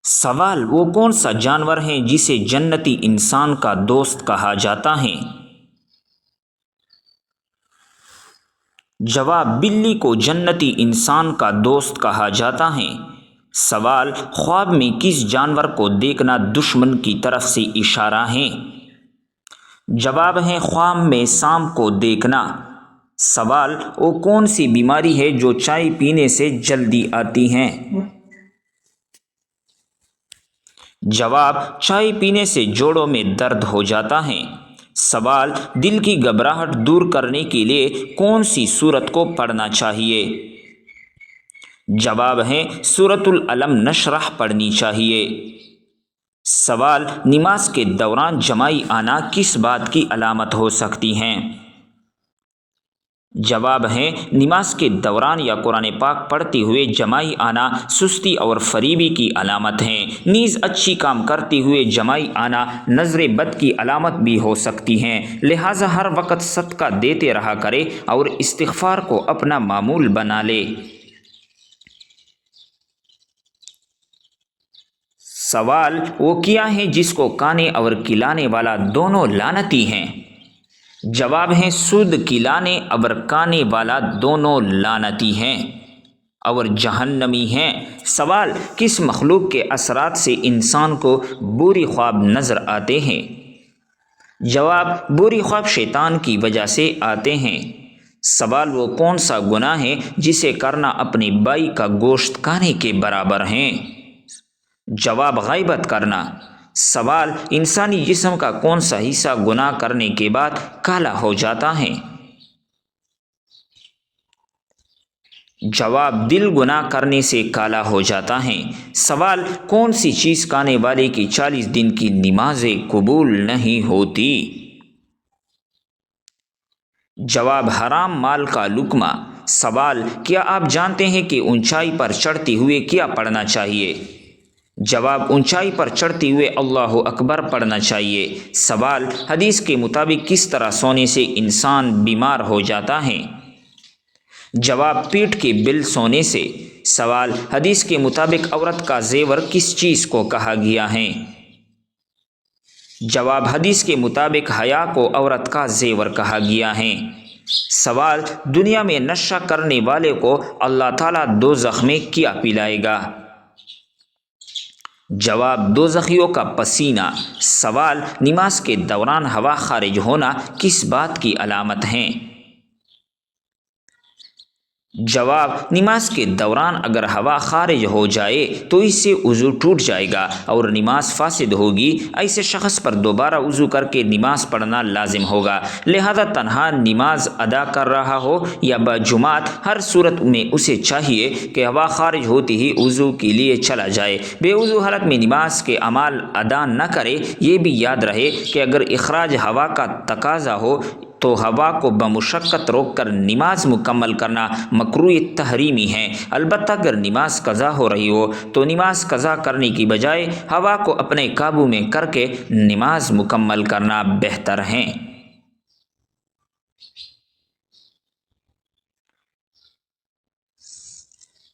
سوال: وہ کون سا جانور ہے جسے جنتی انسان کا دوست کہا جاتا ہے؟ جواب: بلی کو جنتی انسان کا دوست کہا جاتا ہے۔ سوال: خواب میں کس جانور کو دیکھنا دشمن کی طرف سے اشارہ ہے؟ جواب ہے خواب میں سانپ کو دیکھنا۔ سوال: وہ کون سی بیماری ہے جو چائے پینے سے جلدی آتی ہے؟ جواب: چائے پینے سے جوڑوں میں درد ہو جاتا ہے۔ سوال: دل کی گھبراہٹ دور کرنے کے لیے کون سی سورت کو پڑھنا چاہیے؟ جواب ہے سورۃ العلم نشرح پڑھنی چاہیے۔ سوال: نماز کے دوران جمائی آنا کس بات کی علامت ہو سکتی ہیں؟ جواب ہے نماز کے دوران یا قرآن پاک پڑھتے ہوئے جمائی آنا سستی اور فریبی کی علامت ہے۔ نیز اچھی کام کرتے ہوئے جمائی آنا نظر بد کی علامت بھی ہو سکتی ہیں، لہٰذا ہر وقت صدقہ دیتے رہا کرے اور استغفار کو اپنا معمول بنا لے۔ سوال: وہ کیا ہے جس کو کھانے اور کھلانے والا دونوں لعنتی ہیں؟ جواب ہے سود کھلانے اور کھانے والا دونوں لعنتی ہیں اور جہنمی ہیں۔ سوال: کس مخلوق کے اثرات سے انسان کو بری خواب نظر آتے ہیں؟ جواب: بری خواب شیطان کی وجہ سے آتے ہیں۔ سوال: وہ کون سا گناہ ہے جسے کرنا اپنے بھائی کا گوشت کھانے کے برابر ہے؟ جواب: غیبت کرنا۔ سوال: انسانی جسم کا کون سا حصہ گناہ کرنے کے بعد کالا ہو جاتا ہے؟ جواب: دل گناہ کرنے سے کالا ہو جاتا ہے۔ سوال: کون سی چیز کھانے والے کی 40 دن کی نمازیں قبول نہیں ہوتی؟ جواب: حرام مال کا لقمہ۔ سوال: کیا آپ جانتے ہیں کہ اونچائی پر چڑھتے ہوئے کیا پڑھنا چاہیے؟ جواب: اونچائی پر چڑھتے ہوئے اللہ اکبر پڑھنا چاہیے۔ سوال: حدیث کے مطابق کس طرح سونے سے انسان بیمار ہو جاتا ہے؟ جواب: پیٹھ کے بل سونے سے۔ سوال: حدیث کے مطابق عورت کا زیور کس چیز کو کہا گیا ہے؟ جواب: حدیث کے مطابق حیا کو عورت کا زیور کہا گیا ہے۔ سوال: دنیا میں نشہ کرنے والے کو اللہ تعالیٰ دوزخ میں کیا پلائے گا؟ جواب: دوزخیوں کا پسینہ۔ سوال: نماز کے دوران ہوا خارج ہونا کس بات کی علامت ہے؟ جواب: نماز کے دوران اگر ہوا خارج ہو جائے تو اس سے وضو ٹوٹ جائے گا اور نماز فاسد ہوگی۔ ایسے شخص پر دوبارہ وضو کر کے نماز پڑھنا لازم ہوگا، لہذا تنہا نماز ادا کر رہا ہو یا بجماعت، ہر صورت میں اسے چاہیے کہ ہوا خارج ہوتے ہی وضو کے لیے چلا جائے، بے وضو حالت میں نماز کے اعمال ادا نہ کرے۔ یہ بھی یاد رہے کہ اگر اخراج ہوا کا تقاضا ہو تو ہوا کو بمشقت روک کر نماز مکمل کرنا مکروہ تحریمی ہے، البتہ اگر نماز قضا ہو رہی ہو تو نماز قضا کرنے کی بجائے ہوا کو اپنے قابو میں کر کے نماز مکمل کرنا بہتر ہے۔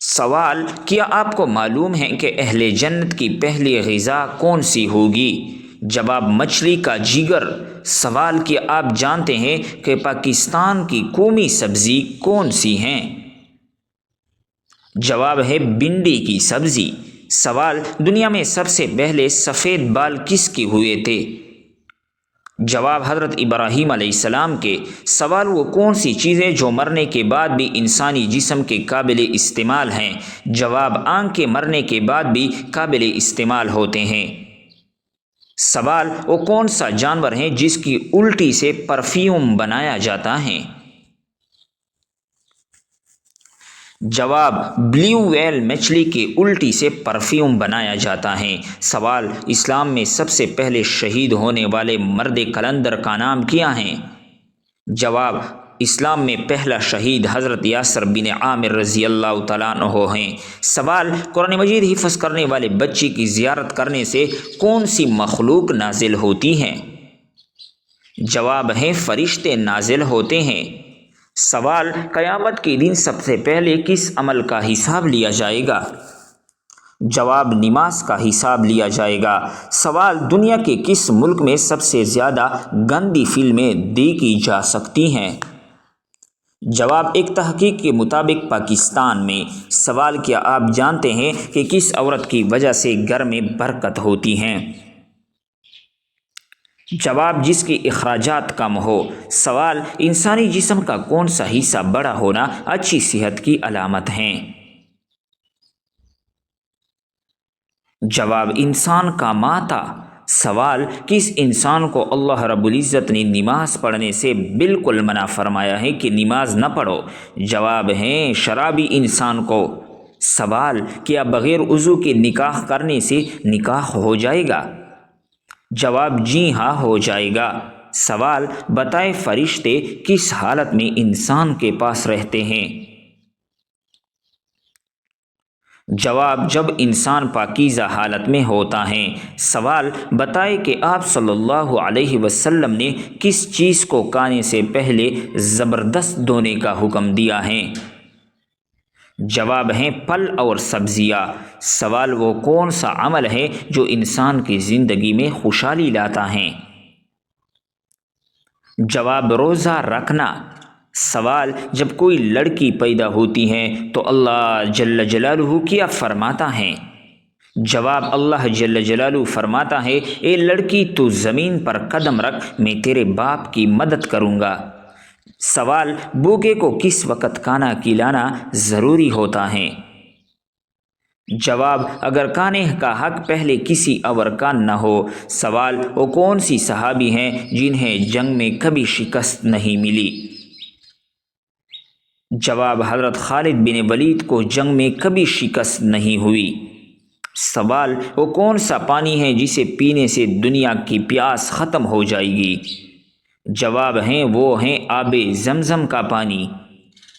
سوال: کیا آپ کو معلوم ہے کہ اہل جنت کی پہلی غذا کون سی ہوگی؟ جواب: مچھلی کا جگر۔ سوال: کیا آپ جانتے ہیں کہ پاکستان کی قومی سبزی کون سی ہیں؟ جواب ہے بھنڈی کی سبزی۔ سوال: دنیا میں سب سے پہلے سفید بال کس کے ہوئے تھے؟ جواب: حضرت ابراہیم علیہ السلام کے۔ سوال: وہ کون سی چیزیں جو مرنے کے بعد بھی انسانی جسم کے قابل استعمال ہیں؟ جواب: آنکھیں مرنے کے بعد بھی قابل استعمال ہوتے ہیں۔ سوال: وہ کون سا جانور ہے جس کی الٹی سے پرفیوم بنایا جاتا ہے؟ جواب: بلیو ویل مچھلی کی الٹی سے پرفیوم بنایا جاتا ہے۔ سوال: اسلام میں سب سے پہلے شہید ہونے والے مرد قلندر کا نام کیا ہے؟ جواب: اسلام میں پہلا شہید حضرت یاسر بن عامر رضی اللہ تعالیٰ عنہ ہیں۔ سوال: قرآن مجید حفظ کرنے والے بچے کی زیارت کرنے سے کون سی مخلوق نازل ہوتی ہے؟ جواب ہے فرشتے نازل ہوتے ہیں۔ سوال: قیامت کے دن سب سے پہلے کس عمل کا حساب لیا جائے گا؟ جواب نماز کا حساب لیا جائے گا۔ سوال دنیا کے کس ملک میں سب سے زیادہ گندی فلمیں دیکھی جا سکتی ہیں؟ جواب ایک تحقیق کے مطابق پاکستان میں۔ سوال کیا آپ جانتے ہیں کہ کس عورت کی وجہ سے گھر میں برکت ہوتی ہیں؟ جواب جس کے اخراجات کم ہو۔ سوال انسانی جسم کا کون سا حصہ بڑا ہونا اچھی صحت کی علامت ہے؟ جواب انسان کا ماتھا۔ سوال کس انسان کو اللہ رب العزت نے نماز پڑھنے سے بالکل منع فرمایا ہے کہ نماز نہ پڑھو؟ جواب ہے شرابی انسان کو۔ سوال کیا بغیر وضو کے نکاح کرنے سے نکاح ہو جائے گا؟ جواب جی ہاں ہو جائے گا۔ سوال بتائے فرشتے کس حالت میں انسان کے پاس رہتے ہیں؟ جواب جب انسان پاکیزہ حالت میں ہوتا ہے۔ سوال بتائے کہ آپ صلی اللہ علیہ وسلم نے کس چیز کو کھانے سے پہلے زبردست دھونے کا حکم دیا ہے؟ جواب ہیں پھل اور سبزیاں۔ سوال وہ کون سا عمل ہے جو انسان کی زندگی میں خوشحالی لاتا ہے؟ جواب روزہ رکھنا۔ سوال جب کوئی لڑکی پیدا ہوتی ہے تو اللہ جل جلالہ کیا فرماتا ہے؟ جواب اللہ جل جلالہ فرماتا ہے اے لڑکی تو زمین پر قدم رکھ میں تیرے باپ کی مدد کروں گا۔ سوال بھوکے کو کس وقت کھانا کھلانا ضروری ہوتا ہے؟ جواب اگر کھانے کا حق پہلے کسی اور کا نہ ہو۔ سوال وہ کون سی صحابی ہیں جنہیں جنگ میں کبھی شکست نہیں ملی؟ جواب حضرت خالد بن ولید کو جنگ میں کبھی شکست نہیں ہوئی۔ سوال وہ کون سا پانی ہے جسے پینے سے دنیا کی پیاس ختم ہو جائے گی؟ جواب ہیں وہ ہیں آب زمزم کا پانی۔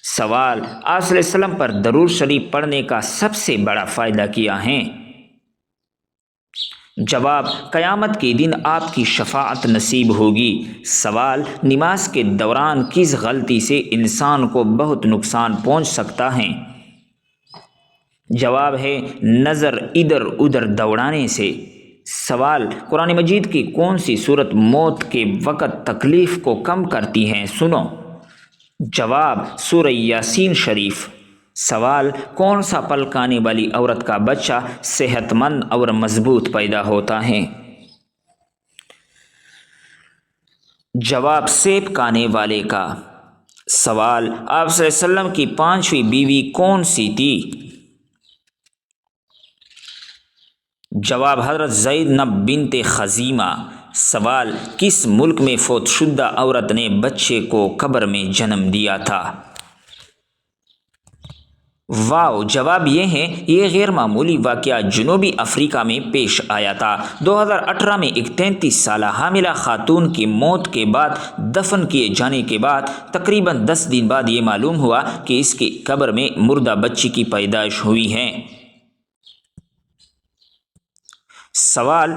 سوال آپ صلی اللہ علیہ وسلم پر درود شریف پڑھنے کا سب سے بڑا فائدہ کیا ہے؟ جواب قیامت کے دن آپ کی شفاعت نصیب ہوگی۔ سوال نماز کے دوران کس غلطی سے انسان کو بہت نقصان پہنچ سکتا ہے؟ جواب ہے نظر ادھر ادھر دوڑانے سے۔ سوال قرآن مجید کی کون سی صورت موت کے وقت تکلیف کو کم کرتی ہے؟ سنو۔ جواب سورہ یاسین شریف۔ سوال کون سا پھل کھانے والی عورت کا بچہ صحت مند اور مضبوط پیدا ہوتا ہے؟ جواب سیب کھانے والے کا۔ سوال آپ صلی اللہ علیہ وسلم کی پانچویں بیوی کون سی تھی؟ جواب حضرت زینب بنت خزیمہ۔ سوال کس ملک میں فوت شدہ عورت نے بچے کو قبر میں جنم دیا تھا؟ واو جواب یہ ہے یہ غیر معمولی واقعہ جنوبی افریقہ میں پیش آیا تھا۔ 2018 میں ایک 33 سالہ حاملہ خاتون کی موت کے بعد دفن کیے جانے کے بعد تقریباً 10 دن بعد یہ معلوم ہوا کہ اس کی قبر میں مردہ بچی کی پیدائش ہوئی ہے۔ سوال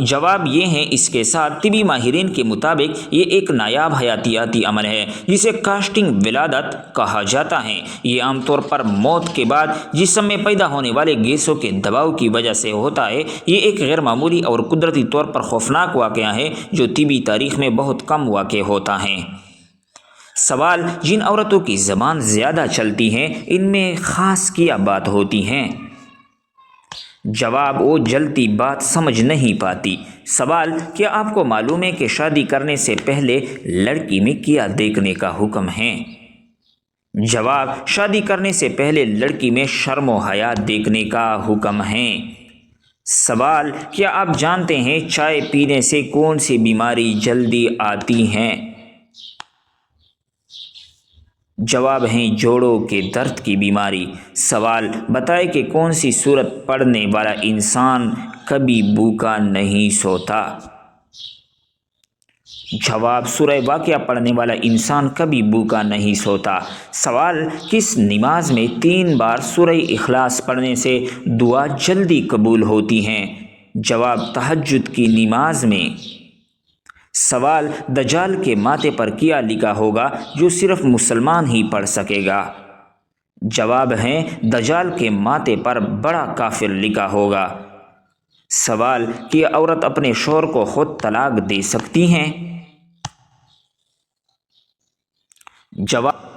جواب یہ ہے اس کے ساتھ طبی ماہرین کے مطابق یہ ایک نایاب حیاتیاتی عمل ہے جسے کاسٹنگ ولادت کہا جاتا ہے۔ یہ عام طور پر موت کے بعد جسم میں پیدا ہونے والے گیسوں کے دباؤ کی وجہ سے ہوتا ہے۔ یہ ایک غیر معمولی اور قدرتی طور پر خوفناک واقعہ ہے جو طبی تاریخ میں بہت کم واقع ہوتا ہے۔ سوال جن عورتوں کی زبان زیادہ چلتی ہیں ان میں خاص کیا بات ہوتی ہیں؟ جواب وہ جلتی بات سمجھ نہیں پاتی۔ سوال کیا آپ کو معلوم ہے کہ شادی کرنے سے پہلے لڑکی میں کیا دیکھنے کا حکم ہے؟ جواب شادی کرنے سے پہلے لڑکی میں شرم و حیا دیکھنے کا حکم ہے۔ سوال کیا آپ جانتے ہیں چائے پینے سے کون سی بیماری جلدی آتی ہیں؟ جواب ہیں جوڑوں کے درد کی بیماری۔ سوال بتائے کہ کون سی سورت پڑھنے والا انسان کبھی بھوکا نہیں سوتا؟ جواب سورہ واقعہ پڑھنے والا انسان کبھی بھوکا نہیں سوتا۔ سوال کس نماز میں 3 بار سورہ اخلاص پڑھنے سے دعا جلدی قبول ہوتی ہیں؟ جواب تہجد کی نماز میں۔ سوال دجال کے ماتھے پر کیا لکھا ہوگا جو صرف مسلمان ہی پڑھ سکے گا؟ جواب ہیں دجال کے ماتھے پر بڑا کافر لکھا ہوگا۔ سوال کہ عورت اپنے شوہر کو خود طلاق دے سکتی ہیں؟ جواب